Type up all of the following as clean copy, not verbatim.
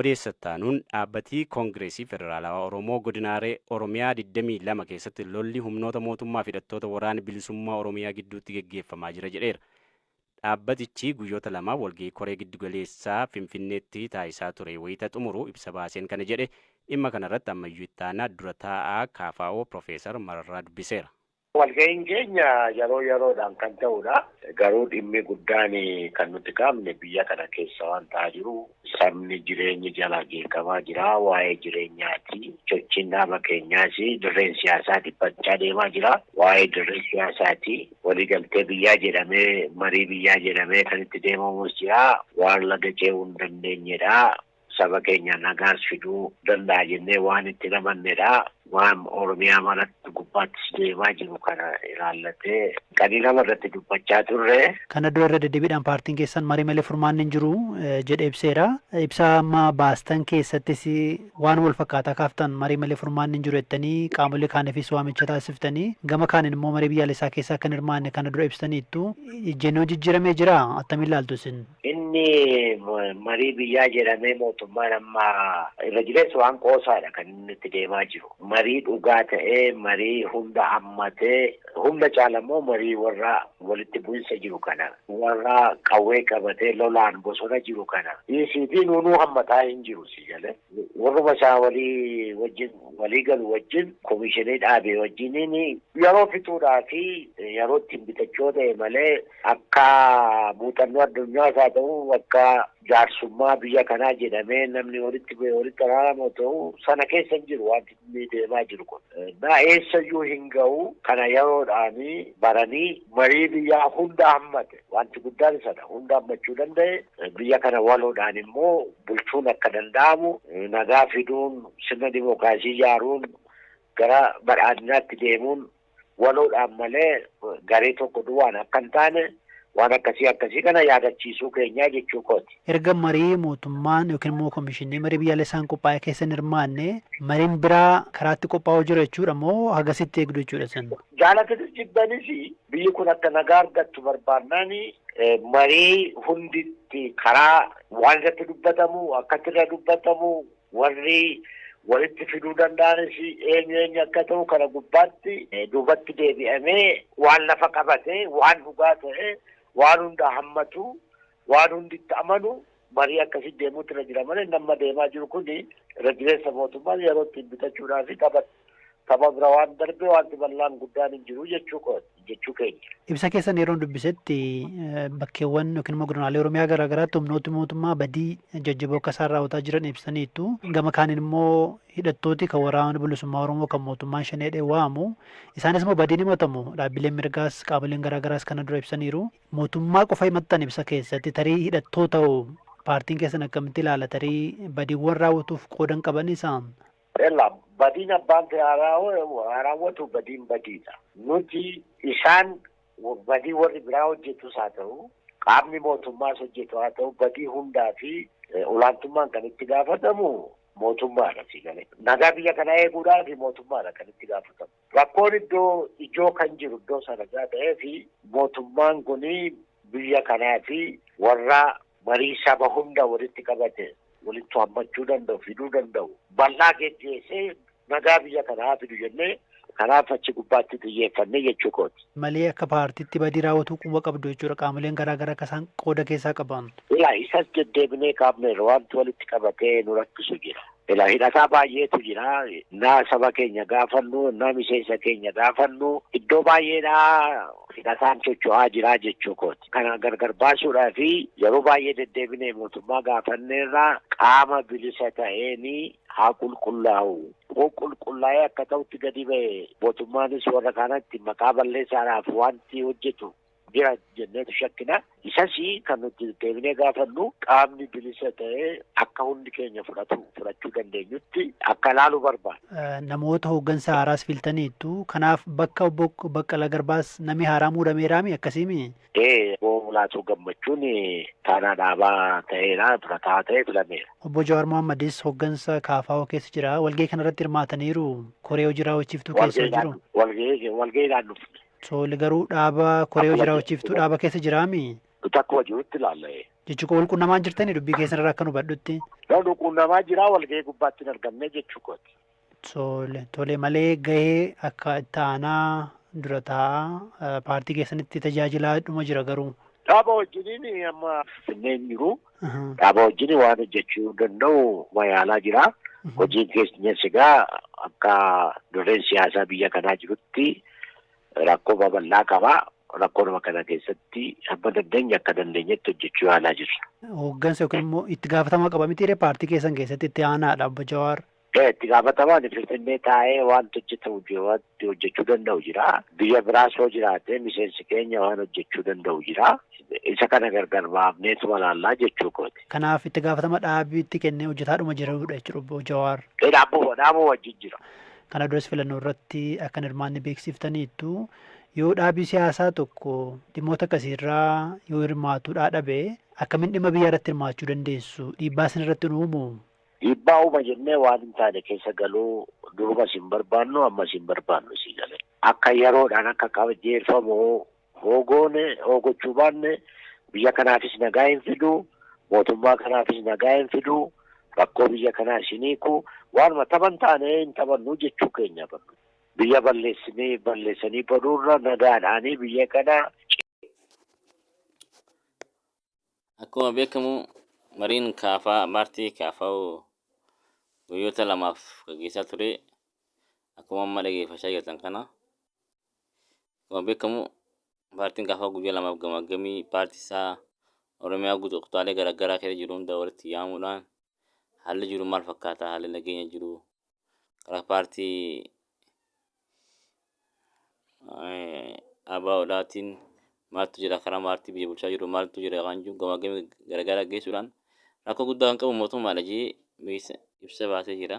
Odeessattaanuun dhaabbatii Koongireesii Federaalawaa Oromoo godinaalee Oromiyaa 22 keessatti lolli humnoota mootummaa fi hidhattoota waraana bilisummaa Oromiyaa gidduutti geggeeffamaa jira jedheera. Dhaabbatichi guyyoota lama walgahii koree giddugaleessaa Finfinneetti taasisaa ture wayita xumuru ibsa baaseen kana jedhe dhimma kanarratti ammayyuu ittaanaa dura taa'aa KFO Profeesar Mararaa dubbiseera. Walgahiin keenya yeroodhaan kan ta'udha. Garuu dhimmi guddaan kan nuti qabne biyya kana keessa waan ta'aa jiru sabni jireenya jalaa geekamaa jira. Waa'ee jireenyaati. Sochiin dhaaba keenyaas dirreen siyaasaa dhiphachaa deemaa jira. Waa'ee dirreen siyaasaati. Waliigaltee biyyaa jedhamee marii biyyaa jedhamee kan itti deemamus jira. Waan laga ce'uu hin dandeenyedha. Saba keenya nagaas fiduu danda'a jennee waan itti namannedha. Waan Oromiyaa manatti gubbaattis deemaa jiru kana ilaallatee kan nama irratti dubbachaa turre. Kana dura irra deddeebiidhaan paartiin keessan marii malee furmaanni hin jiru jedhee ibseera. Ibsa amma baastan keessattis waan wal fakkaataa kaaftan marii malee furmaanni hin jiru jettanii qaamolee kaaniifis waamicha taasiftanii gama kaaniin immoo marii biyyaalessaa keessaa kan hirmaanne kana dura ibsaniittu ejjennoo jijjiiramee jira attamii ilaaltu isin? Inni marii biyyaa jedhamee mootummaan amma irra jireessa waan qoosaadha kan inni itti deemaa jiru. Marii dhugaa ta'ee marii hunda hammatee hunda caalammoo marii warra walitti bu'insa jiru kana warra qawwee qabatee lolaan bosona jiru kana dhiisiitii nuunuu hammataa hin jiru si jale warruma isaa walii galu wajjin komishinii dhaabee wajjiniin yeroo fixuudhaa fi yeroo ittiin bitachoo ta'e malee akka muuxannoo addunyaas haa ta'u akka jaarsummaa biyya kanaa jedhamee namni walitti araaramu ta'u sana keessa hin jiru wanti inni deemaa jiru kun. Na eessayyuu hin ga'u kana yeroodhaanii baranii marii biyyaa hunda hammate wanti guddaan sana hunda hammachuu danda'e biyya kana waloodhaan immoo bulchuun akka danda'amu nagaa fiduun sirna dimookiraasii ijaaruun gara badhaadhinaatti deemuun waloodhaan malee garee tokko duwwaan akka hin taane. Waan akkasii kana yaadachiisuu keenyaa jechuu kooti. Erga marii mootummaan yookiin immoo komishinii marii biyyaalessaan qophaa'e keessa hin hirmaanne mariin biraa karaatti qophaa'uu jiru jechuudha moo hagasitti eegdu jechuudha san? Jaalatanis jibbanis biyyi kun akka nagaa argattu barbaannaan marii hunditti karaa waan irratti dubbatamu akkatti irra dubbatamu warri walitti fiduu danda'anis eenyu akka ta'u kana gubbaatti duubatti deebi'amee waan lafa qabate waan dhugaa ta'e. Waan hunda hammatu waan hundi itti amanu marii akkasii deemuutti irra jira malee nama deemaa jiru kun irra jireessa mootummaan yeroo ittiin bitachuudhaa fi tapha bira waan darbe wanti bal'aan guddaan hin jiru jechuu keenya. Ibsa keessan yeroo dubbisetti bakkeewwan yookiin immoo godinaalee Oromiyaa garaa garaatti humnooti mootummaa badii jajjaboo akka isaan raawwataa jiran ibsaniitu gama kaaniin immoo hidhattooti kan waraana bilisummaa Oromoo kan mootummaan shaneedhee waamu isaanis immoo badii ni himatamu dhaabbileen mirgaas qaamoleen garaa garaas kana dura ibsaniiru mootummaa qofa himattan ibsa keessatti tarii hidhattoota paartiin keessan akkamitti ilaala tarii badiiwwan raawwatuuf qoodan qaban isaan? Badiin abbaan raawwatu badiin badiidha. Nuti isaan badii warri biraa hojjetus haa ta'u qaamni mootummaas hojjetu haa ta'u badii hundaa fi olaantummaan kan itti gaafatamu mootummaadha si galee. Nagaa biyya kanaa eeguudhaaf mootummaadha kan itti gaafatamu. Rakkoon iddoo ijoo kan jiru iddoo sana ta'ee fi mootummaan kuni biyya kanaa fi warra marii saba hunda walitti qabate walitti hammachuu danda'u fiduu danda'u bal'aa geggeessee nagaa biyya kanaa fidu jennee kanaaf achi gubbaatti xiyyeeffannee jechuu kooti. Malee akka paartiitti badii raawwatuu quba qabdu jechuudha qaamoleen garaa garaa akka isaan qooda keessaa qaban. Isas deddeebinee qaamneerra wanti walitti qabatee nu rakkisu jira. Hidhataa baay'eetu jira. Naa saba keenya gaafannu, naa miseensa keenya gaafannu iddoo baay'eedhaa hidhataan socho'aa jira jechuu kooti. Kana gargar baasuudhaa fi yeroo baay'ee deddeebinee mootummaa gaafanneerraa qaama bilisa ta'eenii haa qulqullaa'u. Qulqullaa'ee akka ta'utti gadi ba'e mootummaanis warra kanatti maqaa balleessaadhaaf wanti hojjetu jira jenneetu shakkina. Isas kan nuti deebinee gaafannu qaamni bilisa ta'ee akka hundi keenya fudhachuu dandeenyutti akka ilaalu barbaada. Namoota hooggansa haaraas filtaniittu kanaaf bakka obbo Baqqalaa Garbaas namni haaraa muudameeraami akkasiimi? Laatuu gammachuun taanaa dhaabaa ta'eera fudhataa ta'ee filameera. Obbo Jawaar Mohammadis hooggansa KFO keessa jira. Walgahii kanarratti hirmaataniiru. Koree hojii raawwachiiftuu keessa jiru. Walgahiidhaan dhufne. Sooli garuu dhaaba koree hojii raawwachiiftuu dhaaba keessa jiraami? Takka wajiitti ilaalle. Jechuun wal quunnamaa jirtanii dubbii keessan irraa akka nu badhutti. Wal quunnamaa jira walgahii gubbaatti hin argamne jechuudha. Tole malee gahee akka itti aanaa dura taa'aa paartii keessanitti tajaajilaa dhuma jira garuu. Dhaaba wajjiniin amma finneen jiru. Dhaaba wajjin waan hojjechuu danda'u mayaalaa jira. Hojiin keessatti egaa akka dureen siyaasaa biyya kanaa jirutti rakkoo babal'aa qaba. Rakkoo nama kana keessatti hamma dandeenya akka dandeenyetti hojjechuu yaalaa jirra. Hooggansa yookiin immoo itti gaafatamaa qaba miti paartii keessan keessatti itti aanaadha Obbo Jawaar. Itti gaafatamaan Finfinnee taa'ee waan hojjetamu wanti hojjechuu danda'u jira. Biyya biraas yoo jiraate miseensi keenya waan hojjechuu danda'u jira. Isa kana gargar baafneetu malaallaa jechuu kooti. Kanaaf itti gaafatama dhaabiitti kennee hojjetaadhuma jirudha jechuudha Obbo Jawaar. Dhaabuu wajjin jira. Kana duras filannoo irratti akka hirmaanni beeksiftaniittu yoo dhaabii siyaasaa tokko dhimmoota akkasiirraa yoo hirmaatuudhaa dhabe akkamiin dhimma biyyaa irratti hirmaachuu dandeessu dhiibbaa isin irratti uumu. Dhiibbaa uuma jennee waan hin taane keessa galuu duruma sin barbaannu amma sin barbaannu si galee. Akka yeroodhaan akka qajeelfamu hoogochuu baanne biyya kanaafis nagaa hin fidu mootummaa kanaafis nagaa hin fidu rakkoo biyya kanaa isiniiku waanuma taphan taane hin taphannu jechuu keenya barnu. Biyya balleessanii baduurra nagaadhaanii biyya kana. Akkuma beekamu mariin paartii kaafaa guyyoota lamaaf gaggeessaa ture. Akkuma amma dhageeffachaa jirtan kana. Akkuma beekamu paartiin kaafaa guyyaa lamaaf gamaggamii paartii isaa Oromiyaa guutuu kutaalee garaagaraa keessa jiru hunda walitti yaamuudhaan haalli jiru maal fakkaata haalli nageenya jiru karaa paartii ABO'dhaatiin maaltu jira karaa paartii biyya bulchaa jiru maaltu jira kan jiru gamaggamii garaagaraa geessuudhaan rakkoo guddaa kan qabu mootummaadha jedhee ibsa baasee jira.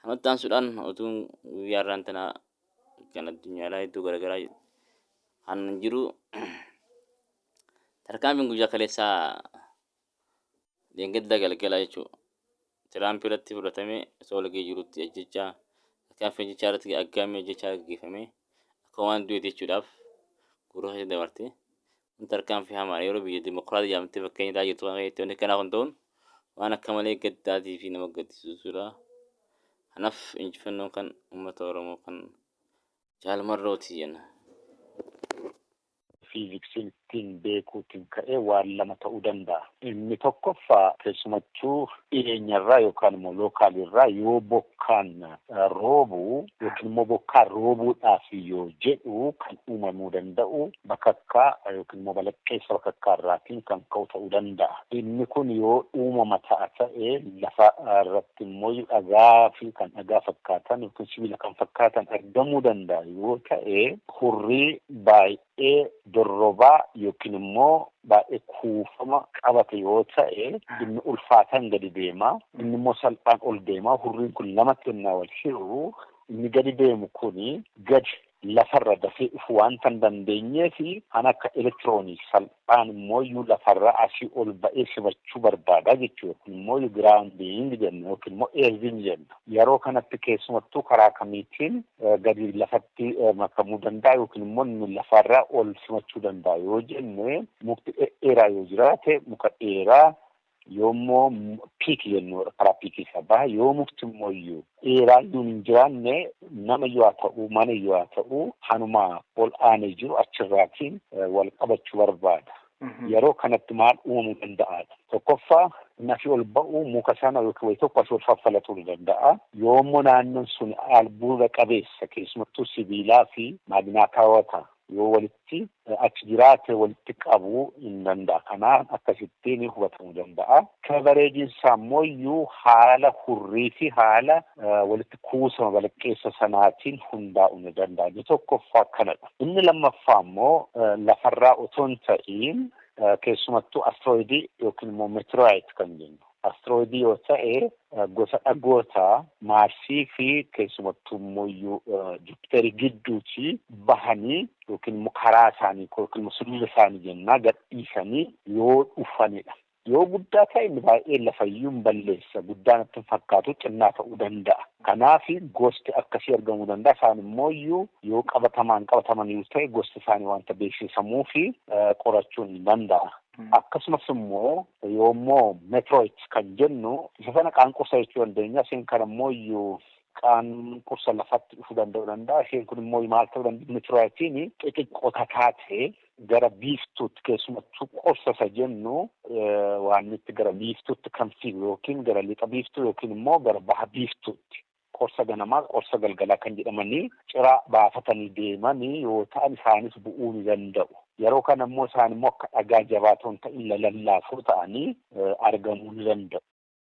Kanatti aansuudhaan utuun guyyaa irraan tanaa kan addunyaadhaa iddoo garaagaraa kan jiru tarkaanfiin guyyaa kaleessaa deengedda galgalaa jechuudha. Tiraamp irratti fudhatamee osoo walgahii jirutti ajjechaa tarkaanfii ajjechaa irratti aggaamii ajjechaa gaggeeffame akka waan du'e jechuudhaaf gurra isa dabarte. Kun tarkaanfii hamaa yeroo biyya dimokiraatii jedhamtee fakkeenya taa'aa jirtu kan ta'etti wanti kanaa kun ta'uun waan akka malee gaddaatii fi nama gaddisiisudha. Kanaaf injifannoon kan uummata Oromoo kan jaalmarrooti jenna. Fiiziksiin ittiin beekuutiin ka'ee waan lama ta'uu danda'a. Inni tokkoffaa keessumachuu dhiyeenyarraa yookaan immoo lookaalirraa yoo bokkaan roobu yookiin immoo bokkaan roobuudhaaf yoo jedhu kan uumamuu danda'u bakakkaa yookiin immoo balaqqeessa bakakkaarraatiin kan ka'u ta'uu danda'a. Inni kun yoo uumama ta'a ta'ee lafa irratti immoo dhagaa fi kan dhagaa fakkaatan yookiin sibiila kan fakkaatan argamuu danda'a yoo ta'e hurrii baay'ee dorrobaa yookiin immoo baay'ee kuufama qabate yoo ta'e inni ulfaataan gadi deema inni immoo salphaan ol deema hurriin kun lamatti yennaa wal hiru inni gadi deemu kuni gadi lafarra dafee dhufu wanta hin dandeenyee fi kan akka elektiroonii salphaan immoo iyyuu lafarra asii ol ba'ee simachuu barbaada jechuudha. Kun immoo giraawundiin jenna yookiin immoo eerziin jenna. Yeroo kanatti keessumattuu karaa kamiitiin gadi lafatti makamuu danda'a yookiin immoo inni lafarra ol simachuu danda'a yoo jenne mukti dheeraa yoo jiraate muka dheeraa yoommoo piikii jennuudha karaa piikii isaa baha yoo mukti immoo iyyuu dheeraa iyyuu hin jiraanne nama yoo haa ta'u mana yoo haa ta'u hanuma ol aanee jiru achirraatiin wal qabachuu barbaada. Yeroo kanatti maal uumamuu danda'aadha. Tokkoffaa nafi ol ba'u muka sana yookiin wayi tokko asii ol faffalatuu danda'a. Yoommoo naannoon sun albuuda qabeessa keessumattuu sibiilaa fi maaginaataawwata yoo walitti achi jiraate walitti qabuu hin danda'a. Kanaan akkasittiin hubatamuu danda'a. Kabareejiin isaa immoo iyyuu haala hurrii fi haala walitti kuusama balaqqeessa sanaatiin hundaa'uu ni danda'a. Inni tokkoffaa kanadha. Inni lammaffaa immoo lafarraa otoo hin ta'iin keessumattuu astrooidii yookiin immoo meteorite kan jennu. Astrooidii yoo ta'e gosa dhagoota Maarsii fi keessumattuu immoo Jupiterii gidduutti bahanii yookiin immoo karaa isaanii yookiin immoo sulula isaanii jennaa gadhiisanii yoo dhufanidha. Yoo guddaa ta'e inni baay'ee lafayyuun balleessa. Guddaan itti fakkaatu xinnaa ta'uu danda'a. Kanaaf gosti akkasii argamuu danda'a. Isaan immoo yoo qabataman ta'e gosti isaanii wanta beeksisamuu fi qorachuun ni danda'a. Akkasumas immoo yoommoo metroids kan jennu isa sana qaanqursa jechuu dandeenya. Isheen kan immoo qaanqursa lafatti dhufuu danda'a. Isheen kun immoo maal ta'uu danda'a? Metroitiin xixiqqoo taatee gara biiftuutti keessumattuu qorsa isa jennu waan itti gara biiftuutti kan fiigu yookiin gara lixa biiftuu yookiin immoo gara baha biiftuutti. Qorsa ganamaa qorsa galgalaa kan jedhamanii ciraa baafatanii deemanii yoo ta'an isaanis bu'uu ni danda'u. Yeroo kana immoo isaan immoo akka dhagaa jabaatoo ta'in lallaafoo ta'anii argamuu ni danda'u.